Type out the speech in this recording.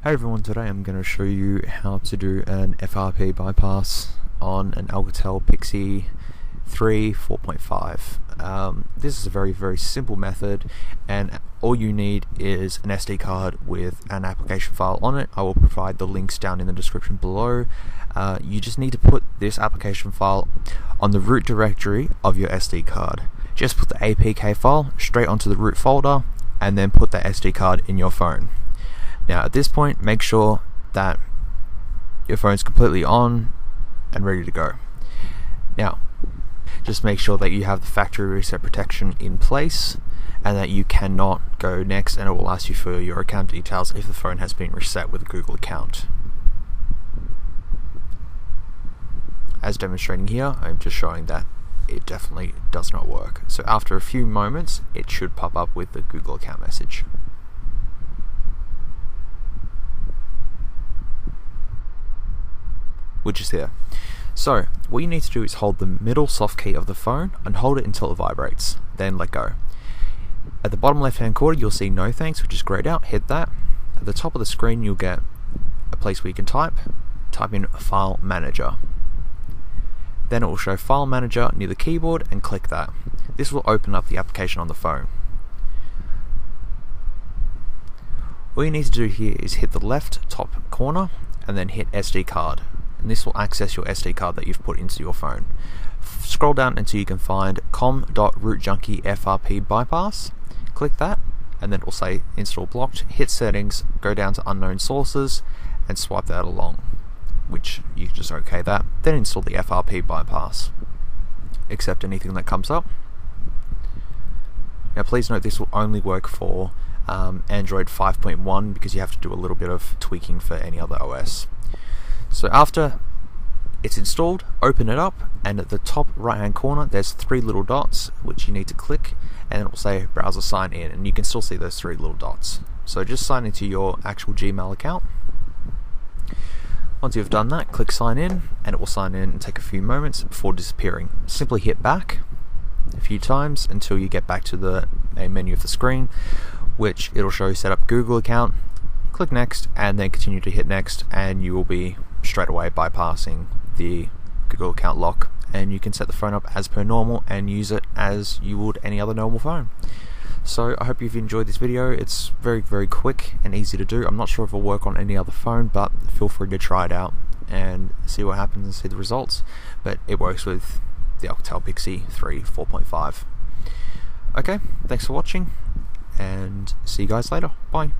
Hey everyone, today I'm going to show you how to do an FRP bypass on an Alcatel Pixi 3 4.5. This is a very simple method, and all you need is an SD card with an application file on it. I will provide the links down in the description below. You just need to put this application file on the root directory of your SD card. Just put the APK file straight onto the root folder and then put the SD card in your phone. Now at this point, make sure that your phone's completely on and ready to go. Now, just make sure that you have the factory reset protection in place and that you cannot go next, and it will ask you for your account details if the phone has been reset with a Google account. As demonstrating here, I'm just showing that it definitely does not work. So after a few moments, it should pop up with the Google account message. Which is here. So what you need to do is hold the middle soft key of the phone and hold it until it vibrates, then let go. At the bottom left hand corner you'll see no thanks, which is grayed out. Hit that. At the top of the screen you'll get a place where you can type in File Manager. Then it will show File Manager near the keyboard, and click that. This will open up the application on the phone. All you need to do here is hit the left top corner and then hit SD card, and this will access your SD card that you've put into your phone. Scroll down until you can find COM.ROOTJUINISY.FRPBYPASS. Click that, and then it will say install blocked. Hit settings, go down to unknown sources, and swipe that along, which you can just OK that. Then install the FRP bypass. Accept anything that comes up. Now please note this will only work for Android 5.1 because you have to do a little bit of tweaking for any other OS. So after it's installed, open it up, and at the top right hand corner there's three little dots which you need to click, and it will say browser sign in, and you can still see those three little dots. So just sign into your actual Gmail account. Once you've done that, click sign in, and it will sign in and take a few moments before disappearing. Simply hit back a few times until you get back to the main menu of the screen, which it'll show set up Google account. Click next and then continue to hit next, and you will be straight away bypassing the Google account lock, and you can set the phone up as per normal and use it as you would any other normal phone. So I hope you've enjoyed this video. It's very quick and easy to do. I'm not sure if it'll work on any other phone, but feel free to try it out and see what happens and see the results. But it works with the Alcatel Pixi 3 4.5. Okay, thanks for watching, and see you guys later. Bye.